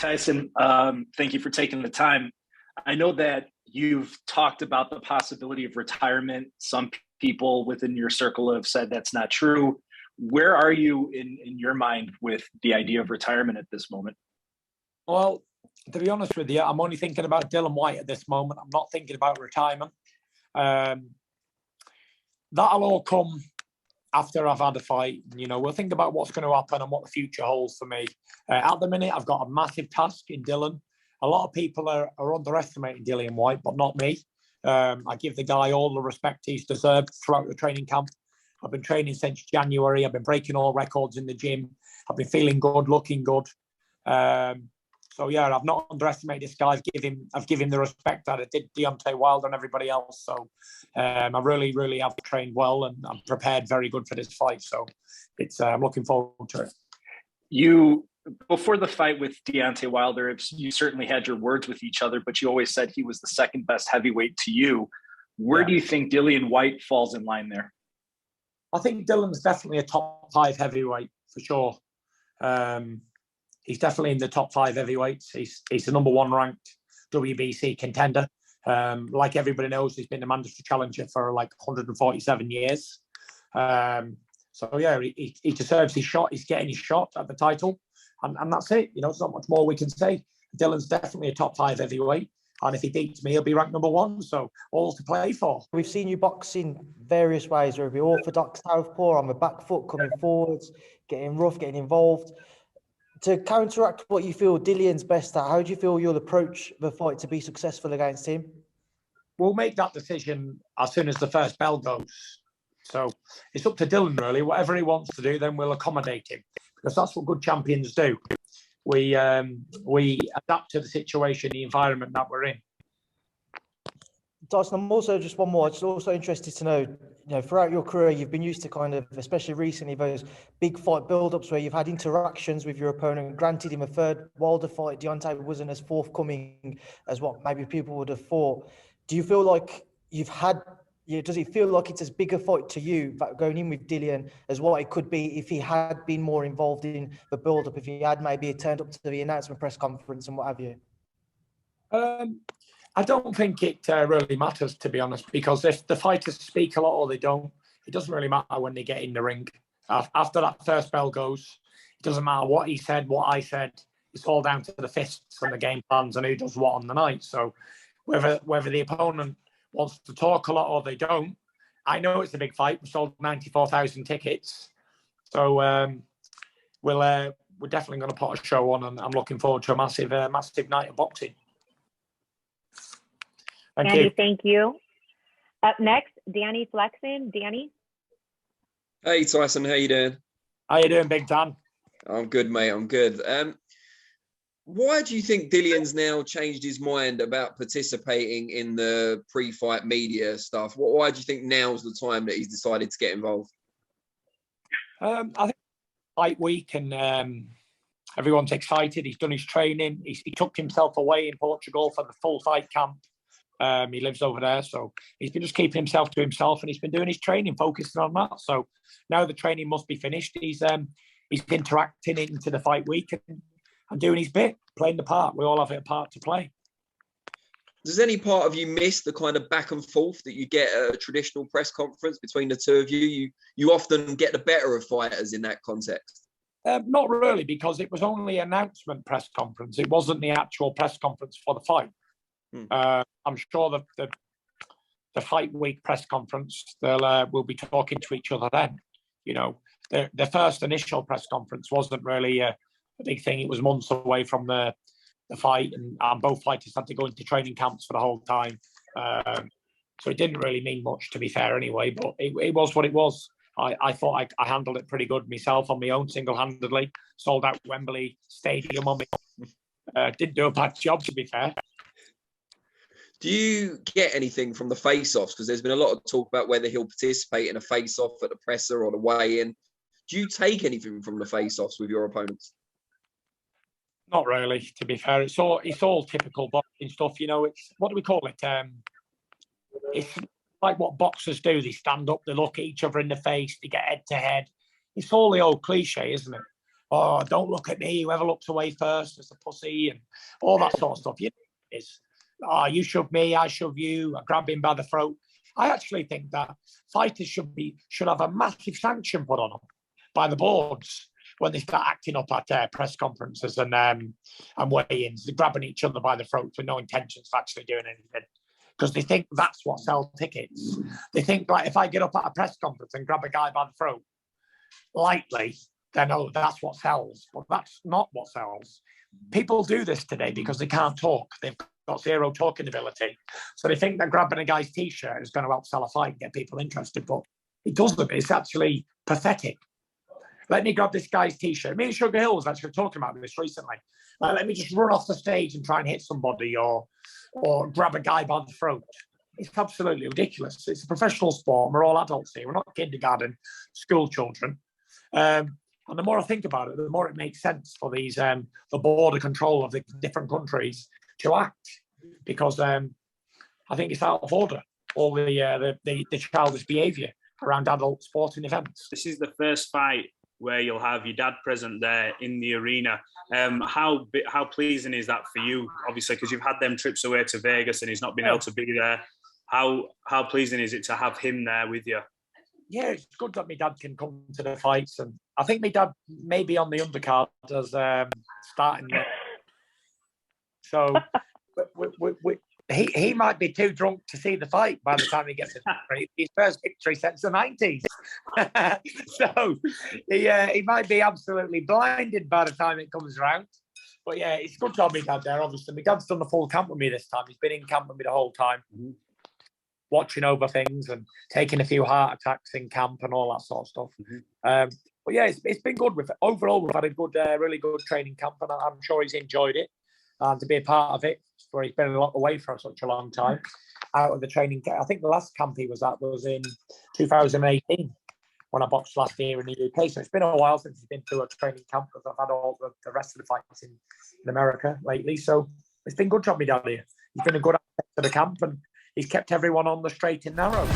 Tyson. Thank you for taking the time. I know that you've talked about the possibility of retirement. Some people within your circle have said that's not true. Where are you in your mind with the idea of retirement at this moment? Well, to be honest with you, I'm only thinking about Dillian Whyte at this moment. I'm not thinking about retirement. That'll all come after I've had a fight. You know, we'll think about what's going to happen and what the future holds for me. At the minute, I've got a massive task in Dillian. A lot of people are underestimating Dillian Whyte, but not me. I give the guy all the respect he's deserved throughout the training camp. I've been training since January. I've been breaking all records in the gym. I've been feeling good, looking good. So yeah, I've not underestimated this guy. I've given him the respect that I did Deontay Wilder and everybody else. So I really, really have trained well, and I'm prepared very good for this fight. So I'm looking forward to it. You, before the fight with Deontay Wilder, you certainly had your words with each other, but you always said he was the second best heavyweight to you. Where do you think Dillian Whyte falls in line there? I think Dillian's definitely a top 5 heavyweight for sure. He's definitely in the top 5 heavyweights. He's the number 1 ranked WBC contender. Like everybody knows, he's been the mandatory challenger for like 147 years. So yeah, he deserves his shot. He's getting his shot at the title, and that's it. You know, there's not much more we can say. Dillian's definitely a top 5 heavyweight, and if he beats me, he'll be ranked number 1. So all to play for. We've seen you box in various ways, whether it be orthodox, southpaw, on the back foot, coming forwards, getting rough, getting involved. To counteract what you feel Dillian's best at, how do you feel you'll approach the fight to be successful against him? We'll make that decision as soon as the first bell goes. So it's up to Dillian, really. Whatever he wants to do, then we'll accommodate him, because that's what good champions do. We adapt to the situation, the environment that we're in. Tyson, I'm also just one more. I'm just also interested to know, you know, throughout your career, you've been used to kind of, especially recently, those big fight build-ups where you've had interactions with your opponent, granted him a third Wilder fight. Deontay wasn't as forthcoming as what maybe people would have thought. Do you feel like does it feel like it's as big a fight to you going in with Dillian as what it could be if he had been more involved in the build-up, if he had maybe turned up to the announcement press conference and what have you? I don't think it really matters, to be honest, because if the fighters speak a lot or they don't, it doesn't really matter when they get in the ring. After that first bell goes, it doesn't matter what he said, what I said. It's all down to the fists and the game plans and who does what on the night. So whether the opponent wants to talk a lot or they don't, I know it's a big fight. We sold 94,000 tickets. So we're definitely going to put a show on, and I'm looking forward to a massive night of boxing. Thank you. Up next, Danny Flexen. Danny. Hey, Tyson. How you doing? How you doing, Big Dan? I'm good, mate. I'm good. Why do you think Dillian's now changed his mind about participating in the pre-fight media stuff? Why do you think now's the time that he's decided to get involved? I think fight week and everyone's excited. He's done his training. He took himself away in Portugal for the full fight camp. He lives over there, so he's been just keeping himself to himself, and he's been doing his training, focusing on that. So now the training must be finished. He's interacting into the fight week and doing his bit, playing the part. We all have a part to play. Does any part of you miss the kind of back and forth that you get at a traditional press conference between the two of you? You often get the better of fighters in that context. Not really, because it was only an announcement press conference. It wasn't the actual press conference for the fight. I'm sure that the fight week press conference, we'll be talking to each other then. You know, the first initial press conference wasn't really a big thing. It was months away from the fight, and both fighters had to go into training camps for the whole time. So it didn't really mean much, to be fair, anyway. But it was what it was. I thought I handled it pretty good myself on my own, single-handedly. Sold out Wembley Stadium on me. Didn't do a bad job, to be fair. Do you get anything from the face-offs? Because there's been a lot of talk about whether he'll participate in a face-off at the presser or the weigh-in. Do you take anything from the face-offs with your opponents? Not really, to be fair. It's all typical boxing stuff. You know, it's, what do we call it? It's like what boxers do. They stand up, they look at each other in the face, they get head to head. It's all the old cliche, isn't it? oh, don't look at me, whoever looks away first is a pussy, and all that sort of stuff. You know, it's, oh, you shove me, I shove you, I grab him by the throat. I actually think that fighters should have a massive sanction put on them by the boards when they start acting up at press conferences and weigh-ins, grabbing each other by the throat with no intentions of actually doing anything. Because they think that's what sells tickets. They think, like, if I get up at a press conference and grab a guy by the throat lightly, then, oh, that's what sells. But that's not what sells. People do this today because they can't talk. They've got zero talking ability. So they think that grabbing a guy's T-shirt is going to outsell a fight and get people interested. But it doesn't. It's actually pathetic. Let me grab this guy's T-shirt. Me and Sugar Hill was actually talking about this recently. Like, let me just run off the stage and try and hit somebody or grab a guy by the throat. It's absolutely ridiculous. It's a professional sport. We're all adults here. We're not kindergarten school children. And the more I think about it, the more it makes sense for these the border control of the different countries to act, because I think it's out of order, all the childish behaviour around adult sporting events. This is the first fight where you'll have your dad present there in the arena. How pleasing is that for you? Obviously, because you've had them trips away to Vegas and he's not been able to be there. How pleasing is it to have him there with you? Yeah, it's good that my dad can come to the fights, and I think my dad may be on the undercard as starting. So he might be too drunk to see the fight by the time he gets his first victory since the 90s. So he might be absolutely blinded by the time it comes around. But yeah, it's good to have my dad there, obviously. My dad's done the full camp with me this time. He's been in camp with me the whole time, watching over things and taking a few heart attacks in camp and all that sort of stuff. But yeah, it's been good. Overall, we've had a good, really good training camp, and I'm sure he's enjoyed it. And to be a part of it, where he's been a lot away for such a long time, out of the training camp. I think the last camp he was at was in 2018, when I boxed last year in the UK. So it's been a while since he's been through a training camp, because I've had all the rest of the fights in America lately. So it's been good to have me down here. He's been a good asset to the camp, and he's kept everyone on the straight and narrow.